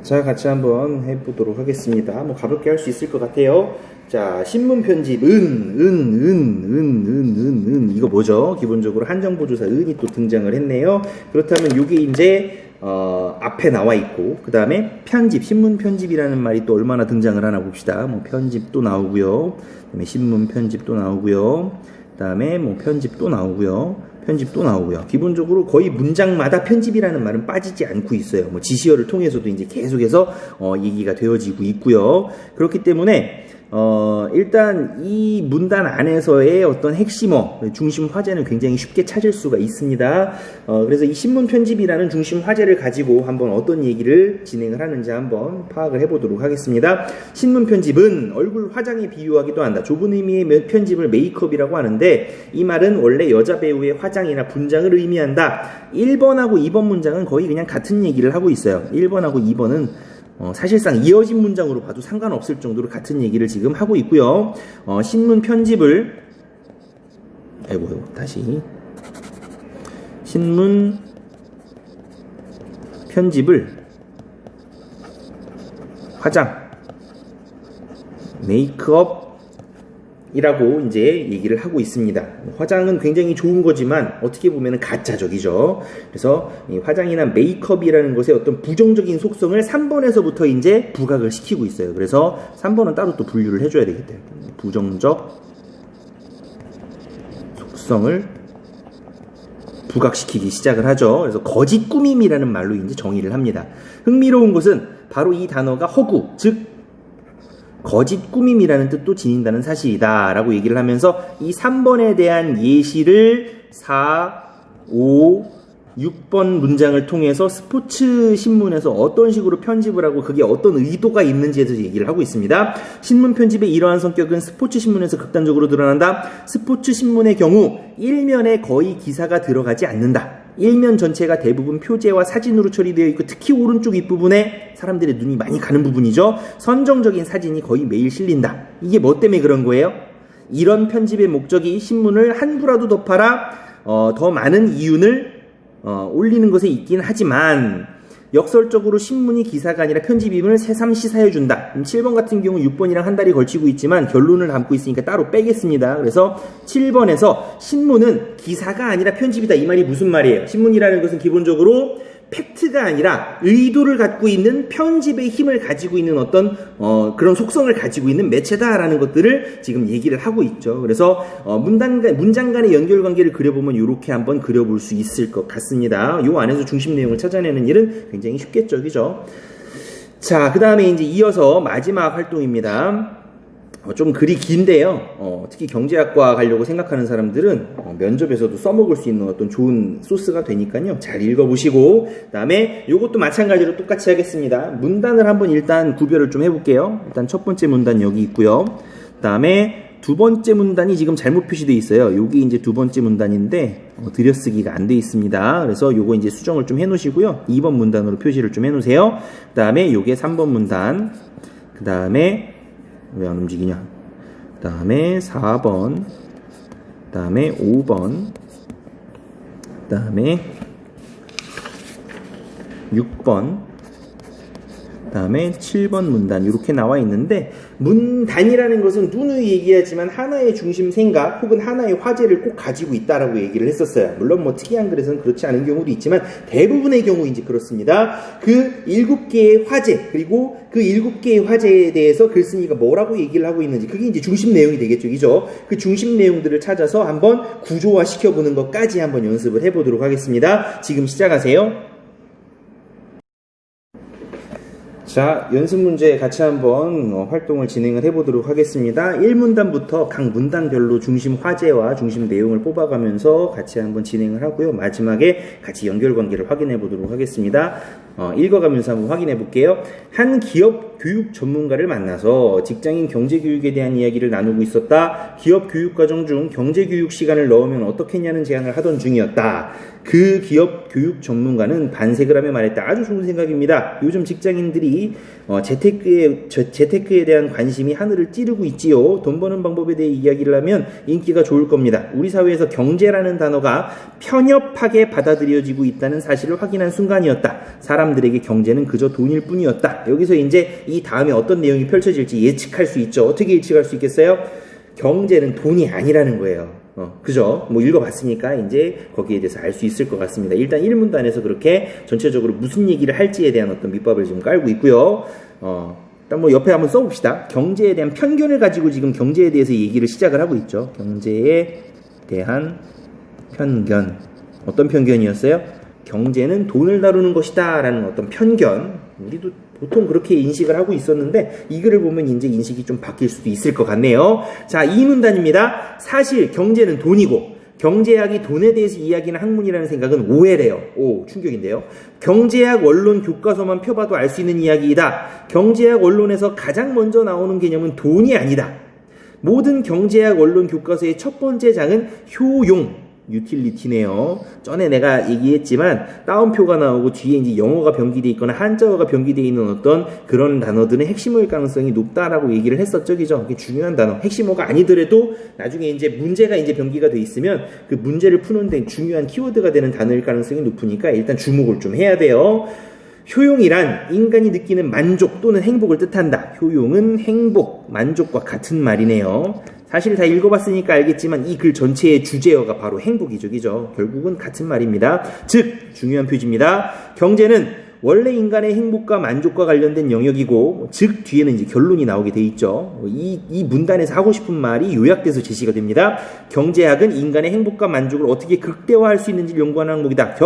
자, 같이 한번 해보도록 하겠습니다. 뭐 가볍게 할 수 있을 것 같아요. 자, 신문 편집, 이거 뭐죠? 기본적으로 한정보조사 은이 또 등장을 했네요. 그렇다면 요게 이제, 앞에 나와 있고, 그 다음에 편집, 신문 편집이라는 말이 또 얼마나 등장을 하나 봅시다. 뭐 편집도 나오고요. 그 다음에 신문 편집도 나오고요. 그 다음에 뭐 편집도 나오고요. 편집도 나오고요. 기본적으로 거의 문장마다 편집이라는 말은 빠지지 않고 있어요. 뭐 지시어를 통해서도 이제 계속해서 얘기가 되어지고 있고요. 그렇기 때문에 일단 이 문단 안에서의 어떤 핵심어, 중심 화제는 굉장히 쉽게 찾을 수가 있습니다. 그래서 이 신문 편집이라는 중심 화제를 가지고 한번 어떤 얘기를 진행을 하는지 한번 파악을 해보도록 하겠습니다. 신문 편집은 얼굴 화장에 비유하기도 한다. 좁은 의미의 편집을 메이크업이라고 하는데 이 말은 원래 여자 배우의 화장이나 분장을 의미한다. 1번하고 2번 문장은 거의 그냥 같은 얘기를 하고 있어요. 1번하고 2번은 사실상 이어진 문장으로 봐도 상관없을 정도로 같은 얘기를 지금 하고 있고요. 신문 편집을 신문 편집을 화장, 메이크업 이라고 이제 얘기를 하고 있습니다. 화장은 굉장히 좋은 거지만 어떻게 보면 가짜적이죠. 그래서 이 화장이나 메이크업이라는 것의 어떤 부정적인 속성을 3번에서부터 이제 부각을 시키고 있어요. 그래서 3번은 따로 또 분류를 해줘야 되겠대요. 부정적 속성을 부각시키기 시작을 하죠. 그래서 거짓 꾸밈이라는 말로 이제 정의를 합니다. 흥미로운 것은 바로 이 단어가 허구, 즉 거짓 꾸밈이라는 뜻도 지닌다는 사실이다 라고 얘기를 하면서 이 3번에 대한 예시를 4, 5, 6번 문장을 통해서 스포츠 신문에서 어떤 식으로 편집을 하고 그게 어떤 의도가 있는지에 대해서 얘기를 하고 있습니다. 신문 편집의 이러한 성격은 스포츠 신문에서 극단적으로 드러난다. 스포츠 신문의 경우 일면에 거의 기사가 들어가지 않는다. 일면 전체가 대부분 표제와 사진으로 처리되어 있고 특히 오른쪽 윗부분에 사람들의 눈이 많이 가는 부분이죠. 선정적인 사진이 거의 매일 실린다. 이게 뭐 때문에 그런 거예요? 이런 편집의 목적이 신문을 한 부라도 덮어라 더 많은 이윤을 올리는 것에 있긴 하지만 역설적으로 신문이 기사가 아니라 편집임을 새삼 시사해준다. 7번 같은 경우 6번이랑 한 달이 걸치고 있지만 결론을 담고 있으니까 따로 빼겠습니다. 그래서 7번에서 신문은 기사가 아니라 편집이다. 이 말이 무슨 말이에요? 신문이라는 것은 기본적으로 팩트가 아니라 의도를 갖고 있는 편집의 힘을 가지고 있는 어떤 그런 속성을 가지고 있는 매체다라는 것들을 지금 얘기를 하고 있죠. 그래서 문장 간의 연결관계를 그려보면 이렇게 한번 그려볼 수 있을 것 같습니다. 이 안에서 중심 내용을 찾아내는 일은 굉장히 쉽겠죠. 자, 그 다음에 이제 이어서 마지막 활동입니다. 좀 글이 긴데요. 특히 경제학과 가려고 생각하는 사람들은 면접에서도 써먹을 수 있는 어떤 좋은 소스가 되니까요. 잘 읽어보시고 그 다음에 이것도 마찬가지로 똑같이 하겠습니다. 문단을 한번 일단 구별을 좀 해볼게요. 일단 첫 번째 문단 여기 있고요. 그 다음에 두 번째 문단이 지금 잘못 표시되어 있어요. 여기 이제 두 번째 문단인데 들여쓰기가 안 돼 있습니다. 그래서 요거 이제 수정을 좀 해놓으시고요. 2번 문단으로 표시를 좀 해놓으세요. 그 다음에 요게 3번 문단, 그 다음에 왜 안 움직이냐? 그 다음에 4번, 그 다음에 5번, 그 다음에 6번, 그 다음에 7번 문단 이렇게 나와 있는데 문단이라는 것은 누누이 얘기하지만 하나의 중심 생각 혹은 하나의 화제를 꼭 가지고 있다라고 얘기를 했었어요. 물론 뭐 특이한 글에서는 그렇지 않은 경우도 있지만 대부분의 경우 이제 그렇습니다. 그 7개의 화제 그리고 그 7개의 화제에 대해서 글쓴이가 뭐라고 얘기를 하고 있는지 그게 이제 중심 내용이 되겠죠. 그죠? 그 중심 내용들을 찾아서 한번 구조화 시켜보는 것까지 한번 연습을 해보도록 하겠습니다. 지금 시작하세요. 자, 연습 문제 같이 한번 활동을 진행을 해보도록 하겠습니다. 1문단부터 각 문단별로 중심 화제와 중심 내용을 뽑아가면서 같이 한번 진행을 하고요. 마지막에 같이 연결관계를 확인해 보도록 하겠습니다. 읽어가면서 한번 확인해 볼게요. 한 기업 교육 전문가를 만나서 직장인 경제교육에 대한 이야기를 나누고 있었다. 기업 교육과정 중 경제교육 시간을 넣으면 어떻겠냐는 제안을 하던 중이었다. 그 기업 교육 전문가는 반색을 하며 말했다. 아주 좋은 생각입니다. 요즘 직장인들이 사람들이 재테크에 대한 관심이 하늘을 찌르고 있지요. 돈 버는 방법에 대해 이야기를 하면 인기가 좋을 겁니다. 우리 사회에서 경제라는 단어가 편협하게 받아들여지고 있다는 사실을 확인한 순간이었다. 사람들에게 경제는 그저 돈일 뿐이었다. 여기서 이제 이 다음에 어떤 내용이 펼쳐질지 예측할 수 있죠. 어떻게 예측할 수 있겠어요? 경제는 돈이 아니라는 거예요. 그죠? 뭐 읽어봤으니까 이제 거기에 대해서 알 수 있을 것 같습니다. 일단 1문단에서 그렇게 전체적으로 무슨 얘기를 할지에 대한 어떤 밑밥을 지금 깔고 있고요. 일단 뭐 옆에 한번 써봅시다. 경제에 대한 편견을 가지고 지금 경제에 대해서 얘기를 시작을 하고 있죠. 경제에 대한 편견. 어떤 편견이었어요? 경제는 돈을 다루는 것이다 라는 어떤 편견. 우리도 보통 그렇게 인식을 하고 있었는데 이 글을 보면 이제 인식이 좀 바뀔 수도 있을 것 같네요. 자, 2문단입니다. 사실 경제는 돈이고 경제학이 돈에 대해서 이야기하는 학문이라는 생각은 오해래요. 오, 충격인데요. 경제학 원론 교과서만 펴봐도 알 수 있는 이야기이다. 경제학 원론에서 가장 먼저 나오는 개념은 돈이 아니다. 모든 경제학 원론 교과서의 첫 번째 장은 효용, 유틸리티네요. 전에 내가 얘기했지만 따옴표가 나오고 뒤에 이제 영어가 병기되어 있거나 한자어가 병기되어 있는 어떤 그런 단어들은 핵심어일 가능성이 높다라고 얘기를 했었죠. 그죠? 이게 중요한 단어. 핵심어가 아니더라도 나중에 이제 문제가 이제 병기가 돼 있으면 그 문제를 푸는 데 중요한 키워드가 되는 단어일 가능성이 높으니까 일단 주목을 좀 해야 돼요. 효용이란 인간이 느끼는 만족 또는 행복을 뜻한다. 효용은 행복, 만족과 같은 말이네요. 사실 다 읽어봤으니까 알겠지만 이 글 전체의 주제어가 바로 행복이죠. 그죠? 결국은 같은 말입니다. 즉, 중요한 표지입니다. 경제는 원래 인간의 행복과 만족과 관련된 영역이고, 즉, 뒤에는 이제 결론이 나오게 돼 있죠. 이 문단에서 하고 싶은 말이 요약돼서 제시가 됩니다. 경제학은 인간의 행복과 만족을 어떻게 극대화할 수 있는지 연구하는 항목이다.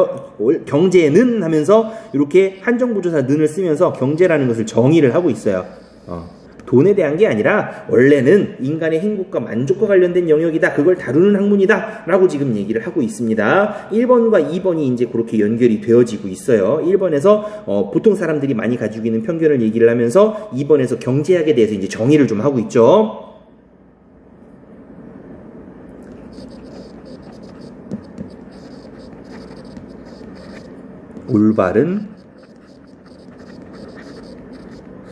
경제는 하면서 이렇게 한정부조사 는을 쓰면서 경제라는 것을 정의를 하고 있어요. 돈에 대한 게 아니라 원래는 인간의 행복과 만족과 관련된 영역이다. 그걸 다루는 학문이다. 라고 지금 얘기를 하고 있습니다. 1번과 2번이 이제 그렇게 연결이 되어지고 있어요. 1번에서 보통 사람들이 많이 가지고 있는 편견을 얘기를 하면서 2번에서 경제학에 대해서 이제 정의를 좀 하고 있죠. 올바른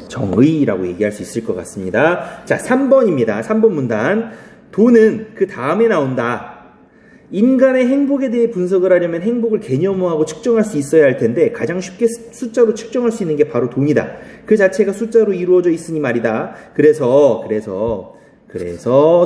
정의라고 얘기할 수 있을 것 같습니다. 자, 3번입니다. 3번 문단. 돈은 그 다음에 나온다. 인간의 행복에 대해 분석을 하려면 행복을 개념화하고 측정할 수 있어야 할 텐데 가장 쉽게 숫자로 측정할 수 있는 게 바로 돈이다. 그 자체가 숫자로 이루어져 있으니 말이다. 그래서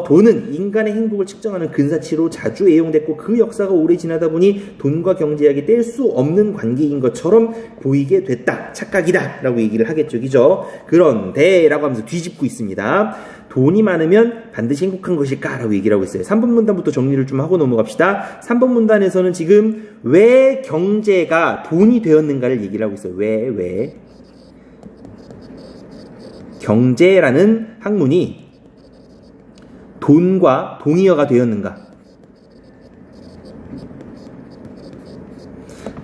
돈은 인간의 행복을 측정하는 근사치로 자주 애용됐고 그 역사가 오래 지나다 보니 돈과 경제학이 뗄 수 없는 관계인 것처럼 보이게 됐다. 착각이다. 라고 얘기를 하겠죠. 그죠? 그런데 라고 하면서 뒤집고 있습니다. 돈이 많으면 반드시 행복한 것일까? 라고 얘기를 하고 있어요. 3번 문단부터 정리를 좀 하고 넘어갑시다. 3번 문단에서는 지금 왜 경제가 돈이 되었는가를 얘기를 하고 있어요. 왜 경제라는 학문이 돈과 동의어가 되었는가?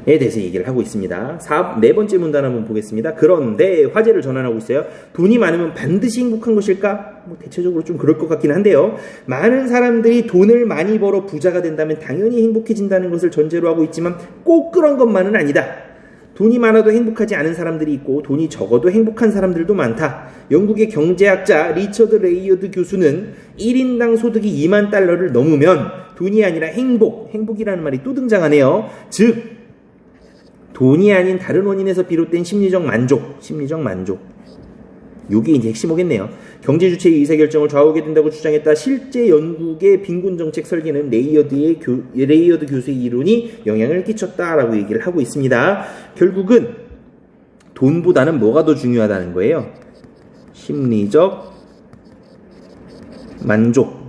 에 대해서 얘기를 하고 있습니다. 네 번째 문단 한번 보겠습니다. 그런데 화제를 전환하고 있어요. 돈이 많으면 반드시 행복한 것일까? 뭐 대체적으로 좀 그럴 것 같긴 한데요. 많은 사람들이 돈을 많이 벌어 부자가 된다면 당연히 행복해진다는 것을 전제로 하고 있지만 꼭 그런 것만은 아니다. 돈이 많아도 행복하지 않은 사람들이 있고 돈이 적어도 행복한 사람들도 많다. 영국의 경제학자 리처드 레이어드 교수는 1인당 소득이 2만 달러를 넘으면 돈이 아니라 행복이라는 말이 또 등장하네요. 즉 돈이 아닌 다른 원인에서 비롯된 심리적 만족. 이게 이제 핵심어겠네요. 경제 주체의 의사결정을 좌우하게 된다고 주장했다. 실제 영국의 빈곤 정책 설계는 레이어드 교수의 이론이 영향을 끼쳤다라고 얘기를 하고 있습니다. 결국은 돈보다는 뭐가 더 중요하다는 거예요? 심리적 만족.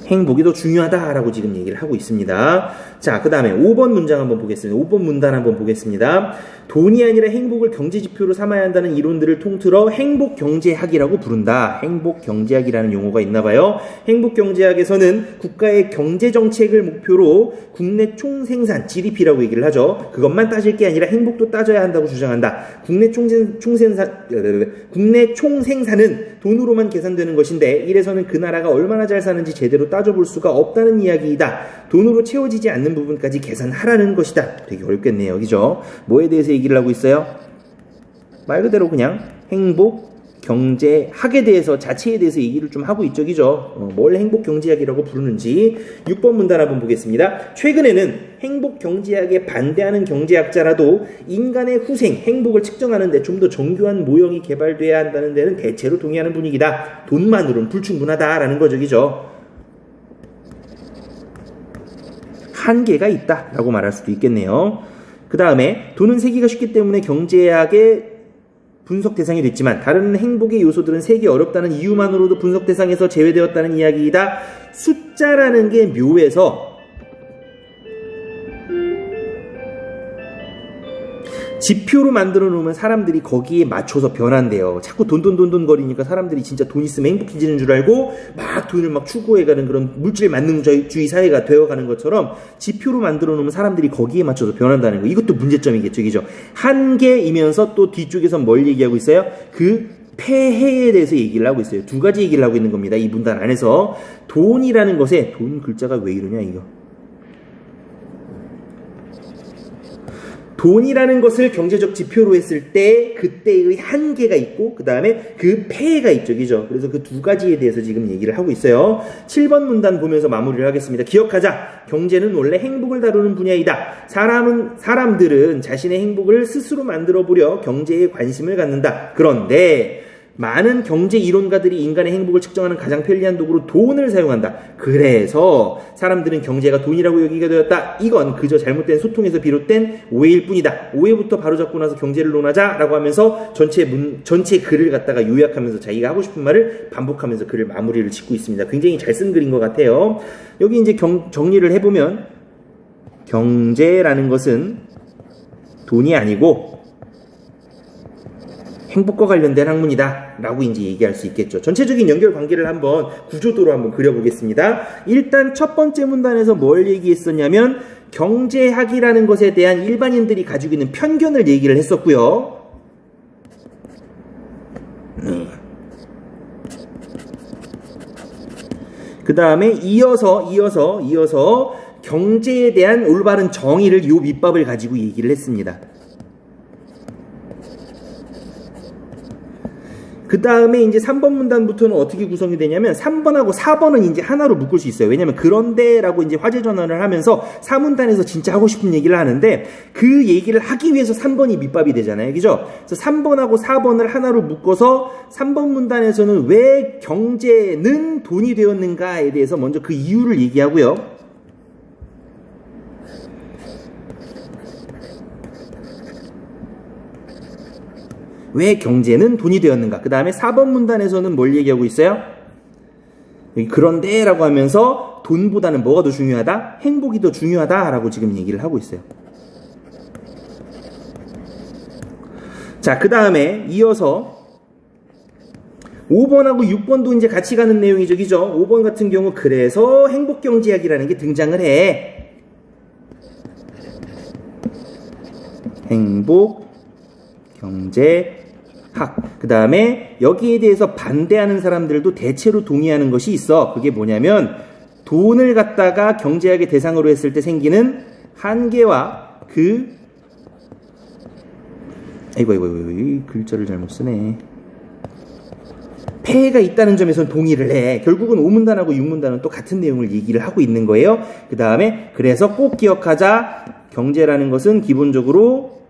행복이 더 중요하다라고 지금 얘기를 하고 있습니다. 자, 그 다음에 5번 문장 한번 보겠습니다. 5번 문단 한번 보겠습니다. 돈이 아니라 행복을 경제지표로 삼아야 한다는 이론들을 통틀어 행복경제학이라고 부른다. 행복경제학이라는 용어가 있나봐요. 행복경제학에서는 국가의 경제정책을 목표로 국내 총생산, GDP라고 얘기를 하죠. 그것만 따질 게 아니라 행복도 따져야 한다고 주장한다. 국내 총생산은 돈으로만 계산되는 것인데 이래서는 그 나라가 얼마나 잘 사는지 제대로 따져볼 수가 없다는 이야기이다. 돈으로 채워지지 않는 되는 부분까지 계산하라는 것이다. 되게 어렵겠네요. 그죠? 뭐에 대해서 얘기를 하고 있어요? 말 그대로 그냥 행복, 경제, 학에 대해서, 자체에 대해서 얘기를 좀 하고 있죠. 그죠? 뭘 행복 경제학이라고 부르는지. 6번 문단 한번 보겠습니다. 최근에는 행복 경제학에 반대하는 경제학자라도 인간의 후생, 행복을 측정하는데 좀 더 정교한 모형이 개발돼야 한다는 데는 대체로 동의하는 분위기다. 돈만으로는 불충분하다라는 거죠. 그죠? 한계가 있다라고 말할 수도 있겠네요. 그 다음에 돈은 세기가 쉽기 때문에 경제학의 분석 대상이 됐지만 다른 행복의 요소들은 세기 어렵다는 이유만으로도 분석 대상에서 제외되었다는 이야기이다. 숫자라는 게 묘해서 지표로 만들어 놓으면 사람들이 거기에 맞춰서 변한대요. 자꾸 돈 거리니까 사람들이 진짜 돈 있으면 행복해지는 줄 알고 막 돈을 막 추구해가는 그런 물질 만능주의 사회가 되어가는 것처럼 지표로 만들어 놓으면 사람들이 거기에 맞춰서 변한다는 거. 이것도 문제점이겠죠. 그죠? 한계이면서 또 뒤쪽에서 뭘 얘기하고 있어요? 그 폐해에 대해서 얘기를 하고 있어요. 두 가지 얘기를 하고 있는 겁니다. 이 문단 안에서. 돈이라는 것에, 돈 글자가 왜 이러냐 이거. 돈이라는 것을 경제적 지표로 했을 때 그때의 한계가 있고 그 다음에 그 폐해가 있죠. 그죠? 그래서 그 두 가지에 대해서 지금 얘기를 하고 있어요. 7번 문단 보면서 마무리를 하겠습니다. 기억하자. 경제는 원래 행복을 다루는 분야이다. 사람들은 자신의 행복을 스스로 만들어 보려 경제에 관심을 갖는다. 그런데 많은 경제 이론가들이 인간의 행복을 측정하는 가장 편리한 도구로 돈을 사용한다. 그래서 사람들은 경제가 돈이라고 여기게 되었다. 이건 그저 잘못된 소통에서 비롯된 오해일 뿐이다. 오해부터 바로잡고 나서 경제를 논하자라고 하면서 전체 글을 갖다가 요약하면서 자기가 하고 싶은 말을 반복하면서 글을 마무리를 짓고 있습니다. 굉장히 잘 쓴 글인 것 같아요. 여기 이제 정리를 해보면 경제라는 것은 돈이 아니고 행복과 관련된 학문이다 라고 이제 얘기할 수 있겠죠. 전체적인 연결관계를 한번 구조도로 한번 그려보겠습니다. 일단 첫 번째 문단에서 뭘 얘기했었냐면 경제학이라는 것에 대한 일반인들이 가지고 있는 편견을 얘기를 했었고요. 그 다음에 이어서 경제에 대한 올바른 정의를 요 밑밥을 가지고 얘기를 했습니다. 그 다음에 이제 3번 문단부터는 어떻게 구성이 되냐면 3번하고 4번은 이제 하나로 묶을 수 있어요. 왜냐면 그런데라고 이제 화제 전환을 하면서 4문단에서 진짜 하고 싶은 얘기를 하는데 그 얘기를 하기 위해서 3번이 밑밥이 되잖아요. 그죠? 그래서 3번하고 4번을 하나로 묶어서 3번 문단에서는 왜 경제는 돈이 되었는가에 대해서 먼저 그 이유를 얘기하고요. 왜 경제는 돈이 되었는가? 그 다음에 4번 문단에서는 뭘 얘기하고 있어요? 여기 그런데 라고 하면서 돈보다는 뭐가 더 중요하다? 행복이 더 중요하다라고 지금 얘기를 하고 있어요. 자, 그 다음에 이어서 5번하고 6번도 이제 같이 가는 내용이죠. 그죠? 5번 같은 경우 그래서 행복경제학이라는 게 등장을 해. 행복, 경제, 그 다음에 여기에 대해서 반대하는 사람들도 대체로 동의하는 것이 있어. 그게 뭐냐면 돈을 갖다가 경제학의 대상으로 했을 때 생기는 한계와 아이고 글자를 잘못 쓰네. 폐해가 있다는 점에서는 동의를 해. 결국은 5문단하고 6문단은 또 같은 내용을 얘기를 하고 있는 거예요. 그 다음에 그래서 꼭 기억하자. 경제라는 것은 기본적으로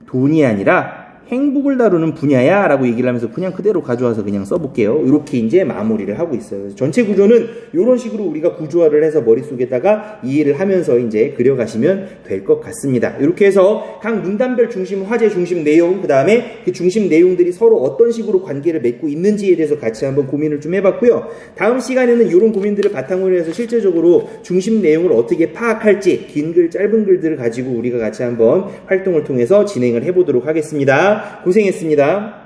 돈이 아니라 행복을 다루는 분야야 라고 얘기를 하면서 그냥 그대로 가져와서 그냥 써볼게요. 이렇게 이제 마무리를 하고 있어요. 전체 구조는 이런 식으로 우리가 구조화를 해서 머릿속에다가 이해를 하면서 이제 그려가시면 될 것 같습니다. 이렇게 해서 각 문단별 중심, 화제 중심 내용, 그 다음에 그 중심 내용들이 서로 어떤 식으로 관계를 맺고 있는지에 대해서 같이 한번 고민을 좀 해봤고요. 다음 시간에는 이런 고민들을 바탕으로 해서 실제적으로 중심 내용을 어떻게 파악할지 긴 글, 짧은 글들을 가지고 우리가 같이 한번 활동을 통해서 진행을 해보도록 하겠습니다. 고생했습니다.